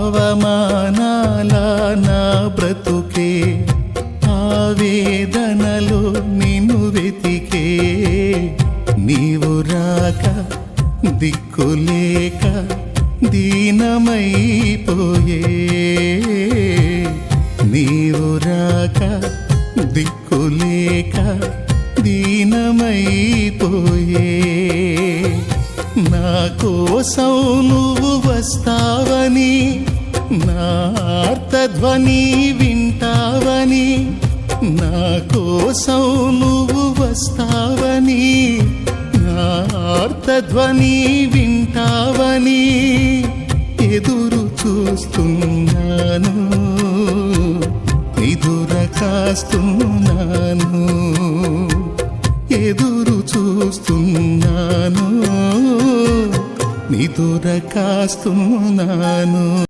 అవమానాల నా బ్రతుకే ఆవేదనలో నిన్ను వెతికే నీవు రాక దిక్కులేక దీనమైపోయే నీవు రాక దిక్కులేక దీనమైపోయే నా కోసం నువ్వు వస్తావని నా ఆర్తధ్వని వింటావని నా కోసం నువ్వు వస్తావని నా ఆర్తధ్వని వింటావని ఎదురు చూస్తున్నాను నిదుర కాస్తున్నాను ఎదురు చూస్తున్నాను నిదుర కాస్తున్నాను.